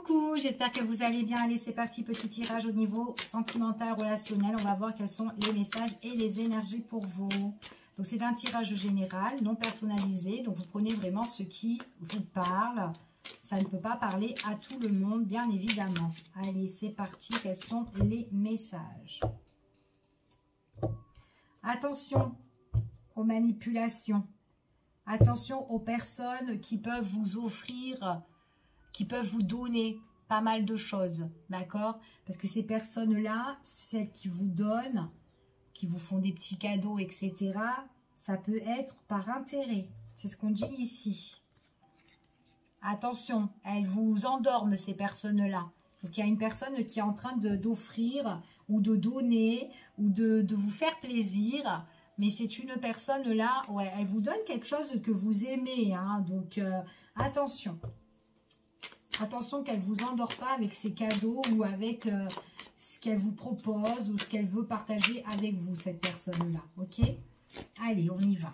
Coucou, j'espère que vous allez bien. Allez, c'est parti, petit tirage au niveau sentimental, relationnel. On va voir quels sont les messages et les énergies pour vous. Donc, c'est un tirage général, non personnalisé. Donc, vous prenez vraiment ce qui vous parle. Ça ne peut pas parler à tout le monde, bien évidemment. Allez, c'est parti. Quels sont les messages? Attention aux manipulations. Attention aux personnes qui peuvent vous offrir, qui peuvent vous donner pas mal de choses, d'accord? Parce que ces personnes-là, celles qui vous donnent, qui vous font des petits cadeaux, etc., ça peut être par intérêt. C'est ce qu'on dit ici. Attention, elles vous endorment, ces personnes-là. Donc, il y a une personne qui est en train d'offrir ou de donner ou de vous faire plaisir. Mais c'est une personne là, ouais, elle vous donne quelque chose que vous aimez. Hein, donc, attention. Attention qu'elle ne vous endort pas avec ses cadeaux ou avec ce qu'elle vous propose ou ce qu'elle veut partager avec vous, cette personne-là. Ok? Allez, on y va.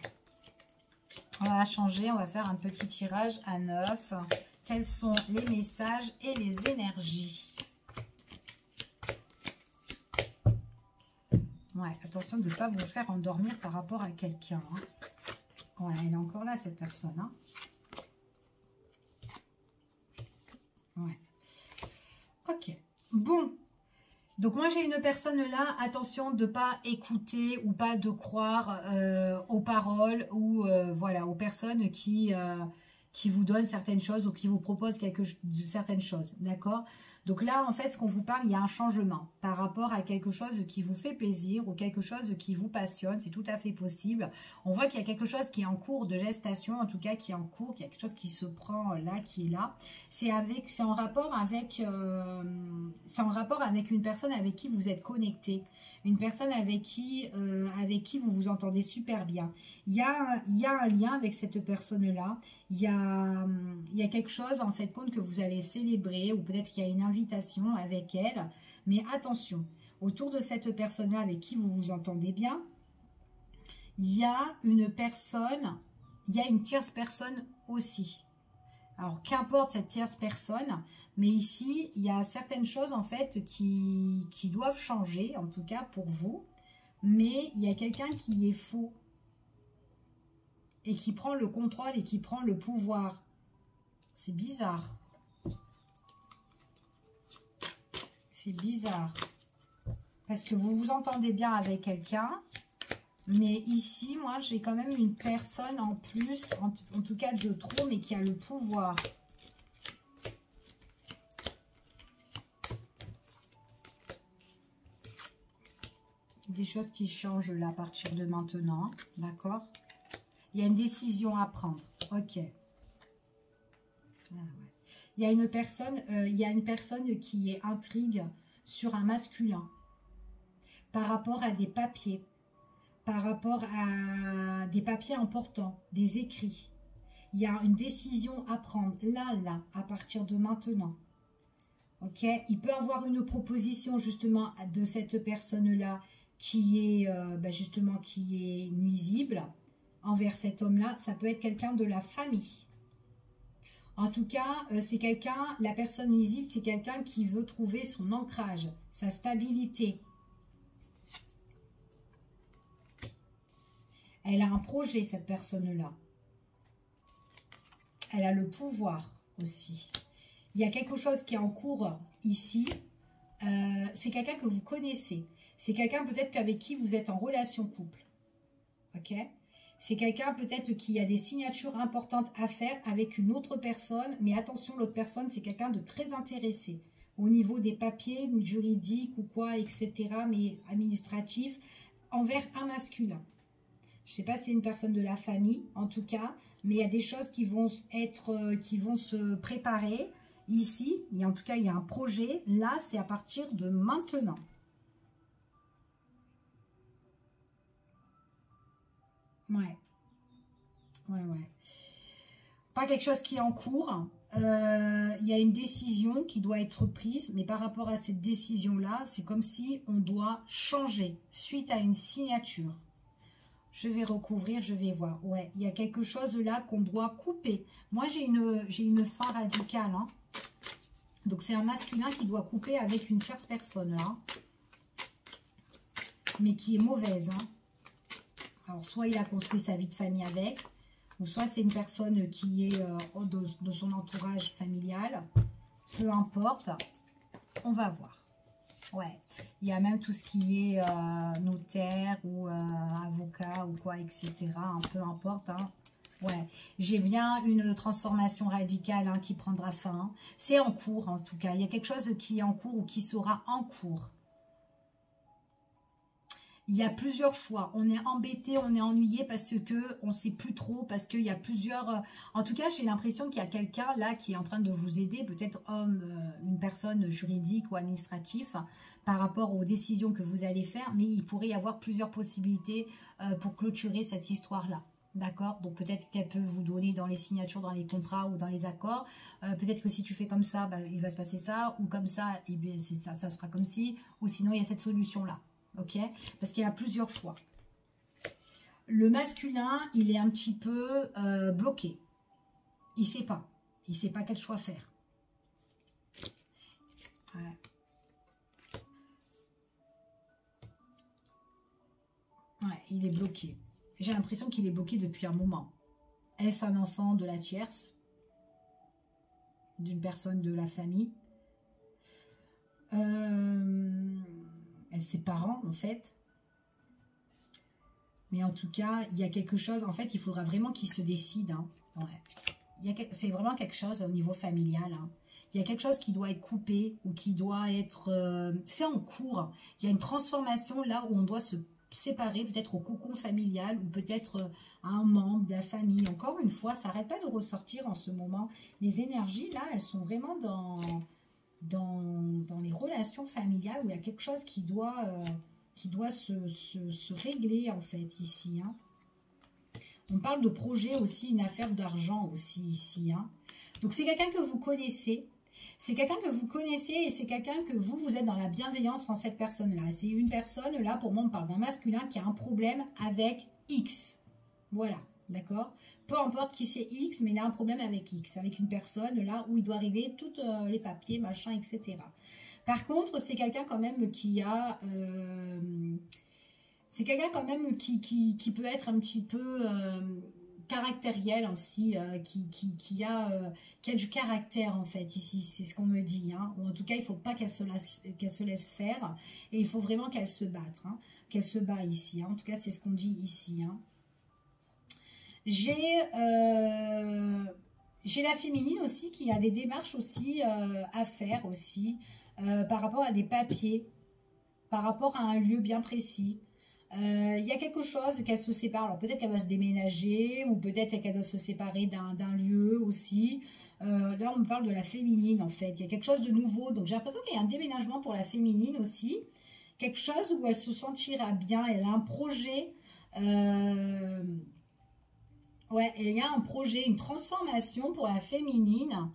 On va changer, on va faire un petit tirage à 9. Quels sont les messages et les énergies? Ouais, attention de ne pas vous faire endormir par rapport à quelqu'un. Hein. Ouais, elle est encore là, cette personne. Hein. Ouais. Ok. Bon. Donc, moi, j'ai une personne là. Attention de ne pas écouter ou pas de croire aux paroles ou voilà, aux personnes qui vous donnent certaines choses ou qui vous proposent certaines choses. D'accord? Donc là, en fait, ce qu'on vous parle, il y a un changement par rapport à quelque chose qui vous fait plaisir ou quelque chose qui vous passionne. C'est tout à fait possible. On voit qu'il y a quelque chose qui est en cours de gestation, en tout cas qui est en cours, qu'il y a quelque chose qui se prend là, qui est là. C'est en rapport avec une personne avec qui vous êtes connecté. Une personne avec qui vous vous entendez super bien. Il y a un lien avec cette personne-là. Il y a quelque chose, en fait, compte que vous allez célébrer ou peut-être qu'il y a une invitation avec elle. Mais attention, autour de cette personne-là avec qui vous vous entendez bien, il y a une personne, il y a une tierce personne aussi. Alors, qu'importe cette tierce personne, mais ici, il y a certaines choses, en fait, qui doivent changer, en tout cas pour vous. Mais il y a quelqu'un qui est faux et qui prend le contrôle et qui prend le pouvoir. C'est bizarre. C'est bizarre. Parce que vous vous entendez bien avec quelqu'un. Mais ici, moi, j'ai quand même une personne en plus, en tout cas de trop, mais qui a le pouvoir. Des choses qui changent là à partir de maintenant. D'accord? Il y a une décision à prendre. Ok. Ah ouais. Il y a une personne qui est intrigue sur un masculin. Par rapport à des papiers. Par rapport à des papiers importants, des écrits. Il y a une décision à prendre, là, à partir de maintenant. Ok? Il peut avoir une proposition, justement, de cette personne-là qui est, justement, qui est nuisible envers cet homme-là. Ça peut être quelqu'un de la famille. En tout cas, c'est quelqu'un, la personne nuisible, c'est quelqu'un qui veut trouver son ancrage, sa stabilité. Elle a un projet, cette personne-là. Elle a le pouvoir aussi. Il y a quelque chose qui est en cours ici. C'est quelqu'un que vous connaissez. C'est quelqu'un peut-être avec qui vous êtes en relation couple. Ok? C'est quelqu'un peut-être qui a des signatures importantes à faire avec une autre personne. Mais attention, l'autre personne, c'est quelqu'un de très intéressé. Au niveau des papiers juridiques ou quoi, etc. Mais administratifs, envers un masculin. Je ne sais pas si c'est une personne de la famille, en tout cas, mais il y a des choses qui vont se préparer ici. Et en tout cas, il y a un projet. Là, c'est à partir de maintenant. Ouais. Ouais. Pas quelque chose qui est en cours. Il y a une décision qui doit être prise, mais par rapport à cette décision-là, c'est comme si on doit changer suite à une signature. Je vais recouvrir, je vais voir. Ouais, il y a quelque chose là qu'on doit couper. Moi, j'ai une fin radicale. Hein. Donc, c'est un masculin qui doit couper avec une tierce personne, là. Mais qui est mauvaise, hein. Alors, soit il a construit sa vie de famille avec, ou soit c'est une personne qui est de son entourage familial. Peu importe. On va voir. Ouais. Il y a même tout ce qui est notaire ou avocat ou quoi, etc. Hein, peu importe, hein. Ouais, j'ai bien une transformation radicale hein, qui prendra fin. C'est en cours en tout cas. Il y a quelque chose qui est en cours ou qui sera en cours. Il y a plusieurs choix. On est embêté, on est ennuyé parce que on ne sait plus trop, parce qu'il y a plusieurs... En tout cas, j'ai l'impression qu'il y a quelqu'un là qui est en train de vous aider, peut-être homme, une personne juridique ou administratif, par rapport aux décisions que vous allez faire, mais il pourrait y avoir plusieurs possibilités pour clôturer cette histoire-là. D'accord? Donc peut-être qu'elle peut vous donner dans les signatures, dans les contrats ou dans les accords. Peut-être que si tu fais comme ça, bah, il va se passer ça. Ou comme ça, eh bien, ça sera comme ci. Ou sinon, il y a cette solution-là. Ok? Parce qu'il y a plusieurs choix. Le masculin, il est un petit peu bloqué. Il ne sait pas. Il ne sait pas quel choix faire. Ouais. Ouais, il est bloqué. J'ai l'impression qu'il est bloqué depuis un moment. Est-ce un enfant de la tierce? D'une personne de la famille? Ses parents, en fait. Mais en tout cas, il y a quelque chose... En fait, il faudra vraiment qu'il se décide. Hein. Ouais. C'est vraiment quelque chose au niveau familial. Hein. Il y a quelque chose qui doit être coupé ou qui doit être... c'est en cours. Il y a une transformation là où on doit se séparer, peut-être au cocon familial ou peut-être à un membre de la famille. Encore une fois, ça n'arrête pas de ressortir en ce moment. Les énergies, là, elles sont vraiment dans les relations familiales où il y a quelque chose qui doit se régler, en fait, ici. Hein. On parle de projet aussi, une affaire d'argent aussi, ici. Hein. Donc, c'est quelqu'un que vous connaissez. C'est quelqu'un que vous connaissez et c'est quelqu'un que vous êtes dans la bienveillance en cette personne-là. C'est une personne, là, pour moi, on parle d'un masculin qui a un problème avec X. Voilà, d'accord? Peu importe qui c'est X, mais il a un problème avec X, avec une personne, là, où il doit régler tous les papiers, machin, etc. Par contre, c'est quelqu'un quand même qui a... c'est quelqu'un quand même qui peut être un petit peu... caractériel aussi, qui a du caractère en fait ici, c'est ce qu'on me dit, hein. Ou en tout cas il ne faut pas qu'elle se laisse faire et il faut vraiment qu'elle se batte, hein. Qu'elle se bat ici, hein. En tout cas c'est ce qu'on dit ici, hein. J'ai la féminine aussi qui a des démarches aussi à faire aussi par rapport à des papiers, par rapport à un lieu bien précis. Il y a quelque chose qu'elle se sépare. Alors peut-être qu'elle va se déménager ou peut-être qu'elle doit se séparer d'un lieu aussi. Là, on me parle de la féminine en fait. Il y a quelque chose de nouveau. Donc j'ai l'impression qu'il y a un déménagement pour la féminine aussi. Quelque chose où elle se sentira bien. Elle a un projet. Ouais, il y a un projet, une transformation pour la féminine.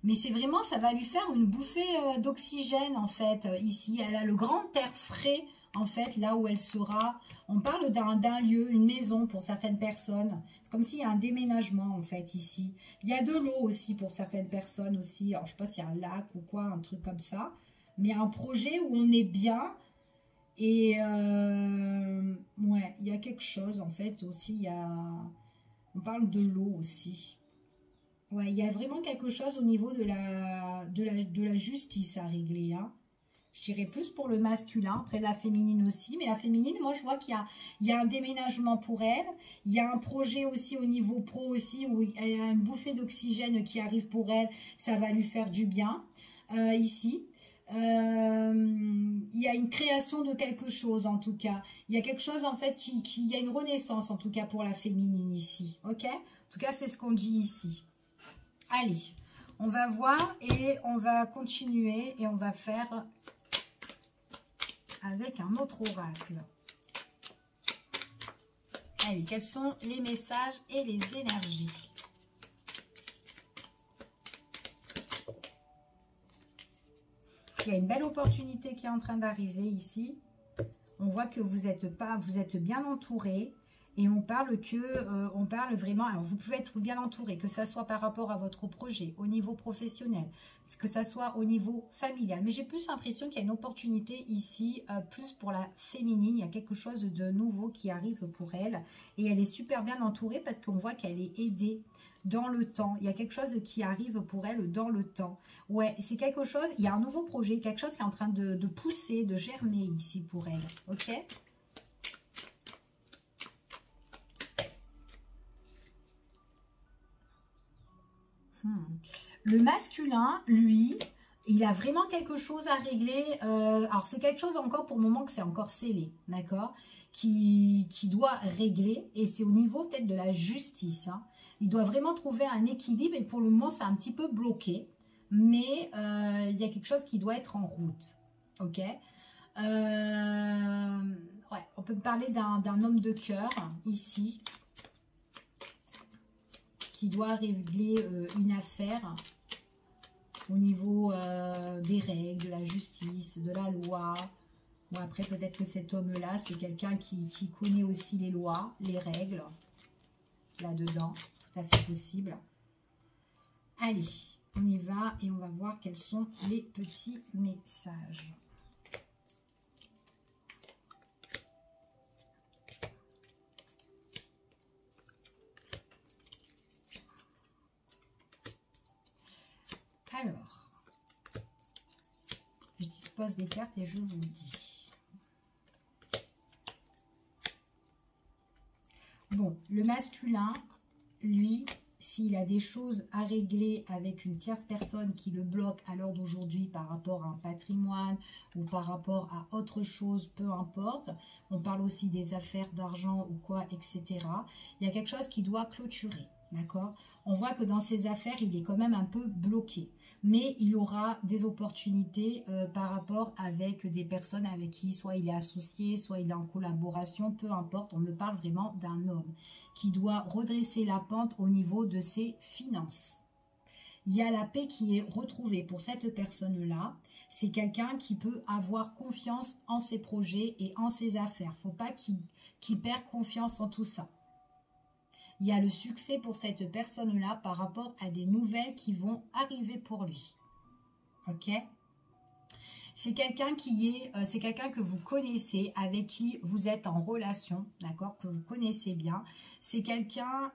Mais c'est vraiment, ça va lui faire une bouffée d'oxygène en fait ici. Elle a le grand air frais. En fait, là où elle sera, on parle d'un lieu, une maison pour certaines personnes. C'est comme s'il y a un déménagement, en fait, ici. Il y a de l'eau aussi pour certaines personnes aussi. Alors, je ne sais pas s'il y a un lac ou quoi, un truc comme ça. Mais un projet où on est bien. Et, ouais, il y a quelque chose, en fait, aussi. On parle de l'eau aussi. Ouais, il y a vraiment quelque chose au niveau de la justice à régler, hein. Je dirais plus pour le masculin, après la féminine aussi. Mais la féminine, moi, je vois qu'il y a un déménagement pour elle. Il y a un projet aussi au niveau pro aussi, où elle a une bouffée d'oxygène qui arrive pour elle. Ça va lui faire du bien, ici. Il y a une création de quelque chose, en tout cas. Il y a quelque chose, en fait, il y a une renaissance, en tout cas, pour la féminine ici. OK? En tout cas, c'est ce qu'on dit ici. Allez, on va voir et on va continuer et on va faire... avec un autre oracle. Allez, quels sont les messages et les énergies? Il y a une belle opportunité qui est en train d'arriver ici. On voit que vous êtes bien entouré. Et on parle on parle vraiment, alors vous pouvez être bien entouré, que ça soit par rapport à votre projet, au niveau professionnel, que ça soit au niveau familial. Mais j'ai plus l'impression qu'il y a une opportunité ici, plus pour la féminine. Il y a quelque chose de nouveau qui arrive pour elle. Et elle est super bien entourée parce qu'on voit qu'elle est aidée dans le temps. Il y a quelque chose qui arrive pour elle dans le temps. Ouais, c'est quelque chose, il y a un nouveau projet, quelque chose qui est en train de pousser, de germer ici pour elle. Ok ? Le masculin, lui, il a vraiment quelque chose à régler. Alors, c'est quelque chose encore pour le moment que c'est encore scellé, d'accord, qui doit régler. Et c'est au niveau peut-être de la justice. Hein. Il doit vraiment trouver un équilibre. Et pour le moment, c'est un petit peu bloqué. Mais il y a quelque chose qui doit être en route. Ok. Ouais, on peut parler d'un homme de cœur ici, qui doit régler une affaire au niveau des règles, de la justice, de la loi. Bon, après, peut-être que cet homme-là, c'est quelqu'un qui connaît aussi les lois, les règles, là-dedans. Tout à fait possible. Allez, on y va et on va voir quels sont les petits messages. Alors, je dispose des cartes et je vous dis. Bon, le masculin, lui, s'il a des choses à régler avec une tierce personne qui le bloque à l'heure d'aujourd'hui par rapport à un patrimoine ou par rapport à autre chose, peu importe. On parle aussi des affaires d'argent ou quoi, etc. Il y a quelque chose qui doit clôturer, d'accord? On voit que dans ses affaires, il est quand même un peu bloqué. Mais il aura des opportunités par rapport avec des personnes avec qui soit il est associé, soit il est en collaboration, peu importe. On me parle vraiment d'un homme qui doit redresser la pente au niveau de ses finances. Il y a la paix qui est retrouvée pour cette personne-là. C'est quelqu'un qui peut avoir confiance en ses projets et en ses affaires. Il ne faut pas qu'il perde confiance en tout ça. Il y a le succès pour cette personne-là par rapport à des nouvelles qui vont arriver pour lui. Ok ? C'est quelqu'un c'est quelqu'un que vous connaissez, avec qui vous êtes en relation, d'accord, que vous connaissez bien. C'est quelqu'un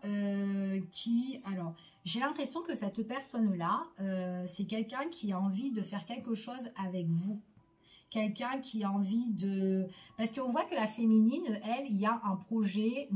alors, j'ai l'impression que cette personne-là, c'est quelqu'un qui a envie de faire quelque chose avec vous. Quelqu'un qui a envie de... Parce qu'on voit que la féminine, elle, il y a un projet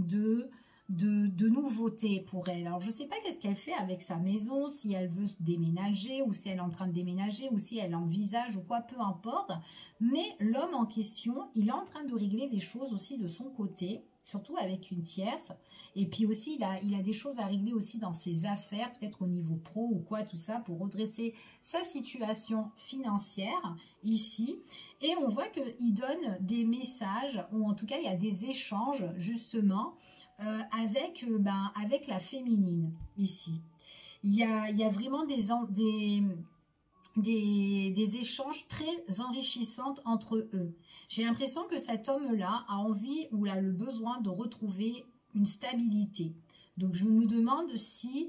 de nouveautés pour elle. Alors, je ne sais pas qu'est-ce qu'elle fait avec sa maison, si elle veut se déménager, ou si elle est en train de déménager, ou si elle envisage, ou quoi, peu importe. Mais l'homme en question, il est en train de régler des choses aussi de son côté, surtout avec une tierce. Et puis aussi, il a des choses à régler aussi dans ses affaires, peut-être au niveau pro ou quoi, tout ça, pour redresser sa situation financière ici. Et on voit qu'il donne des messages, ou en tout cas, il y a des échanges, justement, avec la féminine ici. Il y a vraiment des échanges très enrichissants entre eux. J'ai l'impression que cet homme-là a envie ou a le besoin de retrouver une stabilité. Donc je me demande si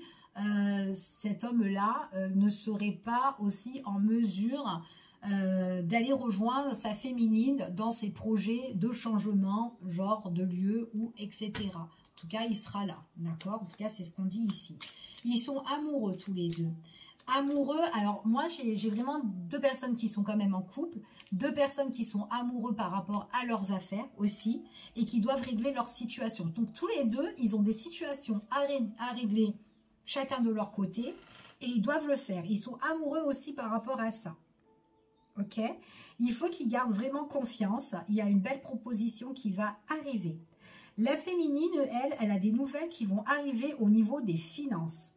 cet homme-là ne serait pas aussi en mesure d'aller rejoindre sa féminine dans ses projets de changement, genre de lieu ou etc. En tout cas, il sera là, d'accord? En tout cas, c'est ce qu'on dit ici. Ils sont amoureux tous les deux. Amoureux, alors moi, j'ai vraiment deux personnes qui sont quand même en couple, deux personnes qui sont amoureux par rapport à leurs affaires aussi, et qui doivent régler leur situation. Donc, tous les deux, ils ont des situations à régler chacun de leur côté, et ils doivent le faire. Ils sont amoureux aussi par rapport à ça. Ok, il faut qu'ils gardent vraiment confiance. Il y a une belle proposition qui va arriver. La féminine, elle a des nouvelles qui vont arriver au niveau des finances.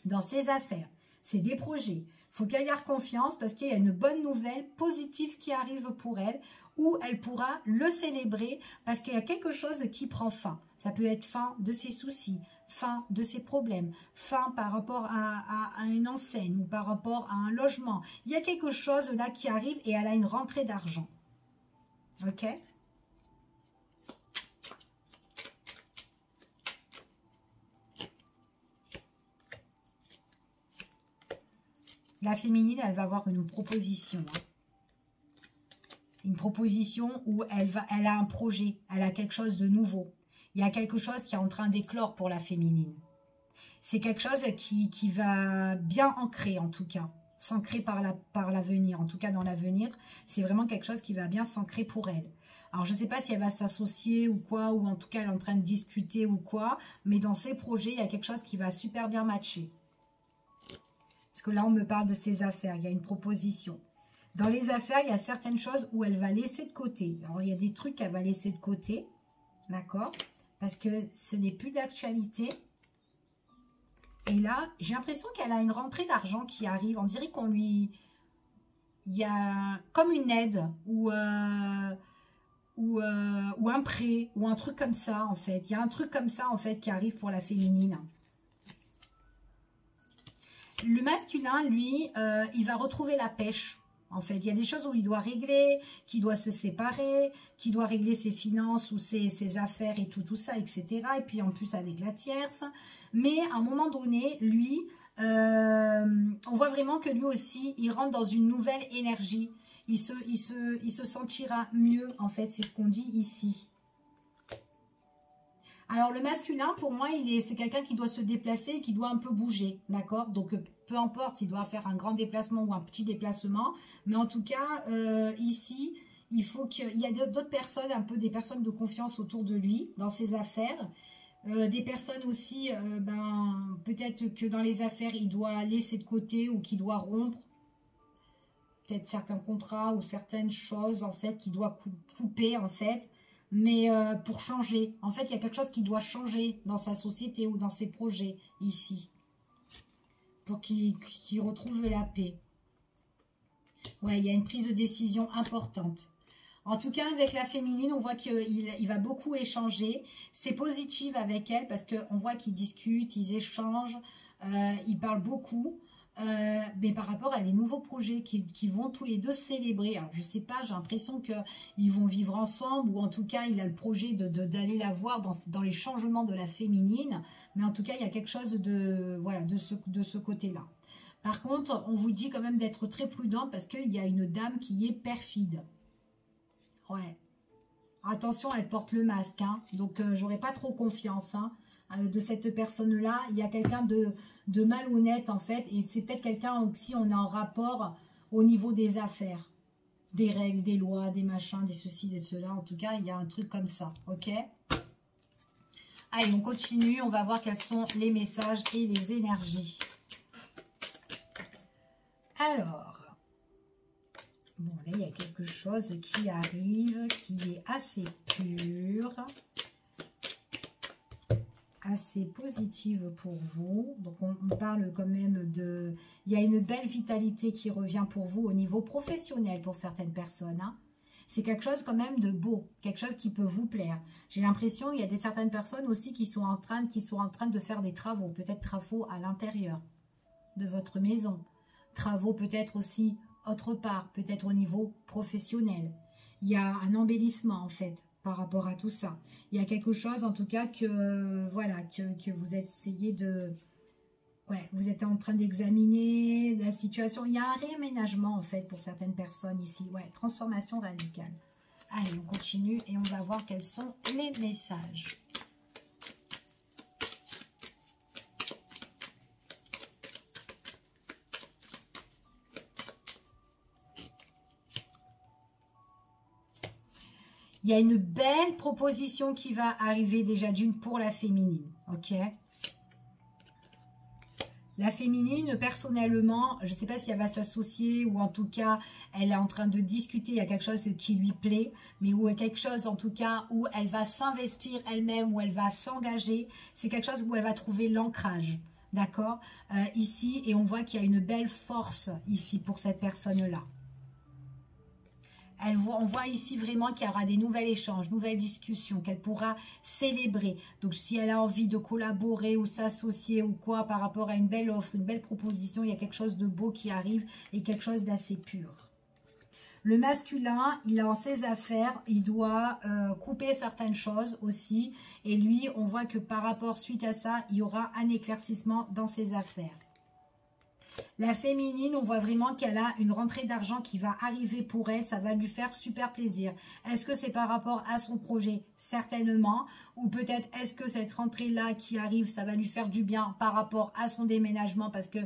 Dans ses affaires, c'est des projets. Il faut qu'elle garde confiance parce qu'il y a une bonne nouvelle positive qui arrive pour elle, où elle pourra le célébrer parce qu'il y a quelque chose qui prend fin. Ça peut être fin de ses soucis, fin de ses problèmes, fin par rapport à une enseigne ou par rapport à un logement. Il y a quelque chose là qui arrive et elle a une rentrée d'argent. Ok ? La féminine, elle va avoir une proposition. Hein. Une proposition où elle a un projet, elle a quelque chose de nouveau. Il y a quelque chose qui est en train d'éclore pour la féminine. C'est quelque chose qui va bien ancrer en tout cas. S'ancrer par l'avenir, en tout cas dans l'avenir. C'est vraiment quelque chose qui va bien s'ancrer pour elle. Alors je ne sais pas si elle va s'associer ou quoi, ou en tout cas elle est en train de discuter ou quoi. Mais dans ses projets, il y a quelque chose qui va super bien matcher. Parce que là on me parle de ses affaires, il y a une proposition. Dans les affaires, il y a certaines choses où elle va laisser de côté. Alors, il y a des trucs qu'elle va laisser de côté. D'accord? Parce que ce n'est plus d'actualité. Et là, j'ai l'impression qu'elle a une rentrée d'argent qui arrive. On dirait qu'on lui... Il y a comme une aide ou un prêt ou un truc comme ça, en fait. Il y a un truc comme ça, en fait, qui arrive pour la féminine. Le masculin, lui, il va retrouver la pêche. En fait, il y a des choses où il doit régler, qu'il doit se séparer, qu'il doit régler ses finances ou ses affaires et tout ça, etc. Et puis en plus avec la tierce. Mais à un moment donné, lui, on voit vraiment que lui aussi, il rentre dans une nouvelle énergie. Il se sentira mieux, en fait, c'est ce qu'on dit ici. Alors, le masculin, pour moi, c'est quelqu'un qui doit se déplacer, qui doit un peu bouger, d'accord? Donc, peu importe s'il doit faire un grand déplacement ou un petit déplacement. Mais en tout cas, ici, il faut qu'il y ait d'autres personnes, un peu des personnes de confiance autour de lui, dans ses affaires. Des personnes aussi, peut-être que dans les affaires, il doit laisser de côté ou qu'il doit rompre. Peut-être certains contrats ou certaines choses, en fait, qu'il doit couper, en fait. Mais pour changer, en fait, il y a quelque chose qui doit changer dans sa société ou dans ses projets, ici. Pour qu'il retrouve la paix. Ouais, il y a une prise de décision importante. En tout cas, avec la féminine, on voit qu'il va beaucoup échanger. C'est positif avec elle parce qu'on voit qu'ils discutent, ils échangent, ils parlent beaucoup. Mais par rapport à des nouveaux projets qui vont tous les deux célébrer. Alors, je sais pas, j'ai l'impression qu'ils vont vivre ensemble ou en tout cas, il a le projet d'aller la voir dans les changements de la féminine. Mais en tout cas, il y a quelque chose de ce côté-là. Par contre, on vous dit quand même d'être très prudent parce qu'il y a une dame qui est perfide. Ouais. Attention, elle porte le masque. Hein, donc, j'aurais pas trop confiance. Hein. De cette personne-là, il y a quelqu'un de malhonnête en fait, et c'est peut-être quelqu'un aussi, on est en rapport au niveau des affaires, des règles, des lois, des machins, des ceci, des cela, en tout cas, il y a un truc comme ça, ok? Allez, on continue, on va voir quels sont les messages et les énergies. Alors, bon, là, il y a quelque chose qui arrive, qui est assez pur, assez positive pour vous. Donc on parle quand même de... Il y a une belle vitalité qui revient pour vous au niveau professionnel pour certaines personnes. Hein. C'est quelque chose quand même de beau, quelque chose qui peut vous plaire. J'ai l'impression qu'il y a certaines personnes aussi qui sont en train de faire des travaux, peut-être travaux à l'intérieur de votre maison. Travaux peut-être aussi autre part, peut-être au niveau professionnel. Il y a un embellissement en fait. Par rapport à tout ça. Il y a quelque chose, en tout cas, que vous essayez de... Ouais, vous êtes en train d'examiner la situation. Il y a un réaménagement, en fait, pour certaines personnes ici. Ouais, transformation radicale. Allez, on continue et on va voir quels sont les messages. Il y a une belle proposition qui va arriver déjà d'une pour la féminine, ok? La féminine, personnellement, je ne sais pas si elle va s'associer ou en tout cas, elle est en train de discuter, il y a quelque chose qui lui plaît, mais où il y a quelque chose en tout cas où elle va s'investir elle-même, où elle va s'engager, c'est quelque chose où elle va trouver l'ancrage, d'accord? Ici, et on voit qu'il y a une belle force ici pour cette personne-là. On voit ici vraiment qu'il y aura des nouveaux échanges, nouvelles discussions, qu'elle pourra célébrer. Donc, si elle a envie de collaborer ou s'associer ou quoi par rapport à une belle offre, une belle proposition, il y a quelque chose de beau qui arrive et quelque chose d'assez pur. Le masculin, il est en ses affaires, il doit couper certaines choses aussi. Et lui, on voit que par rapport, suite à ça, il y aura un éclaircissement dans ses affaires. La féminine, on voit vraiment qu'elle a une rentrée d'argent qui va arriver pour elle. Ça va lui faire super plaisir. Est-ce que c'est par rapport à son projet? Certainement. Ou peut-être est-ce que cette rentrée-là qui arrive, ça va lui faire du bien par rapport à son déménagement parce que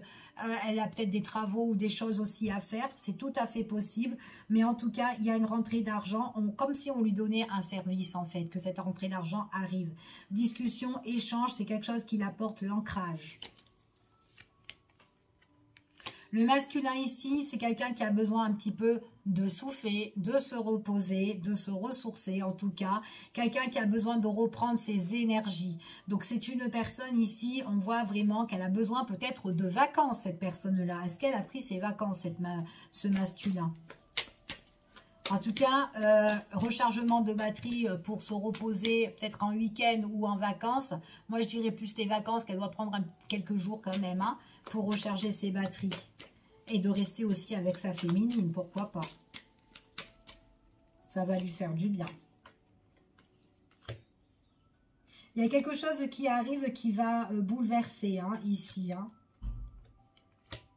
elle a peut-être des travaux ou des choses aussi à faire. C'est tout à fait possible. Mais en tout cas, il y a une rentrée d'argent comme si on lui donnait un service en fait, que cette rentrée d'argent arrive. Discussion, échange, c'est quelque chose qui apporte l'ancrage. Le masculin ici, c'est quelqu'un qui a besoin un petit peu de souffler, de se reposer, de se ressourcer en tout cas. Quelqu'un qui a besoin de reprendre ses énergies. Donc c'est une personne ici, on voit vraiment qu'elle a besoin peut-être de vacances, cette personne-là. Est-ce qu'elle a pris ses vacances, ce masculin? En tout cas, rechargement de batterie pour se reposer, peut-être en week-end ou en vacances. Moi, je dirais plus les vacances qu'elle doit prendre quelques jours quand même hein, pour recharger ses batteries. Et de rester aussi avec sa féminine, pourquoi pas. Ça va lui faire du bien. Il y a quelque chose qui arrive qui va bouleverser hein, ici. Hein.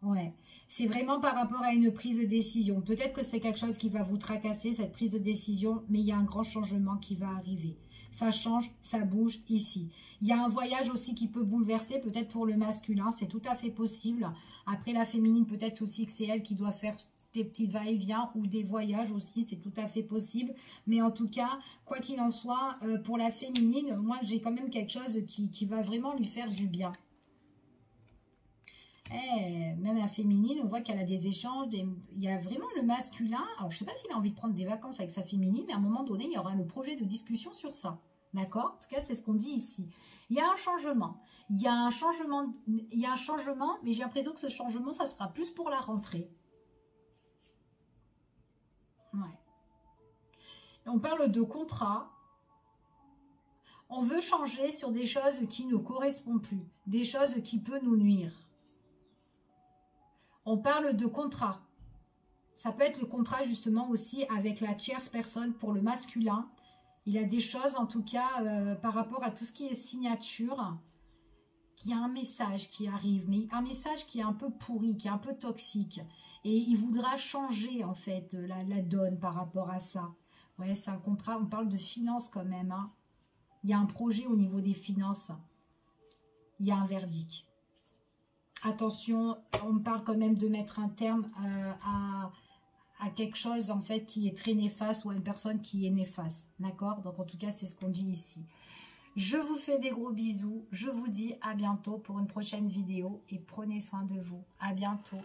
Ouais, c'est vraiment par rapport à une prise de décision. Peut-être que c'est quelque chose qui va vous tracasser, cette prise de décision, mais il y a un grand changement qui va arriver. Ça change, ça bouge ici. Il y a un voyage aussi qui peut bouleverser, peut-être pour le masculin, c'est tout à fait possible. Après la féminine, peut-être aussi que c'est elle qui doit faire des petits va-et-vient ou des voyages aussi, c'est tout à fait possible. Mais en tout cas, quoi qu'il en soit, pour la féminine, moi j'ai quand même quelque chose qui va vraiment lui faire du bien. Même la féminine, on voit qu'elle a des échanges, il y a vraiment le masculin. Alors, je ne sais pas s'il a envie de prendre des vacances avec sa féminine, mais à un moment donné, il y aura le projet de discussion sur ça. D'accord? En tout cas, c'est ce qu'on dit ici. Il y a un changement. Il y a un changement, mais j'ai l'impression que ce changement, ça sera plus pour la rentrée. Ouais. On parle de contrat. On veut changer sur des choses qui ne correspondent plus, des choses qui peuvent nous nuire. On parle de contrat. Ça peut être le contrat justement aussi avec la tierce personne pour le masculin. Il y a des choses en tout cas par rapport à tout ce qui est signature. Qu'il y a un message qui arrive, mais un message qui est un peu pourri, qui est un peu toxique. Et il voudra changer en fait la donne par rapport à ça. Ouais, c'est un contrat, on parle de finances quand même. Hein. Il y a un projet au niveau des finances. Il y a un verdict. Attention, on parle quand même de mettre un terme à quelque chose en fait qui est très néfaste ou à une personne qui est néfaste. D'accord? Donc en tout cas, c'est ce qu'on dit ici. Je vous fais des gros bisous. Je vous dis à bientôt pour une prochaine vidéo et prenez soin de vous. À bientôt.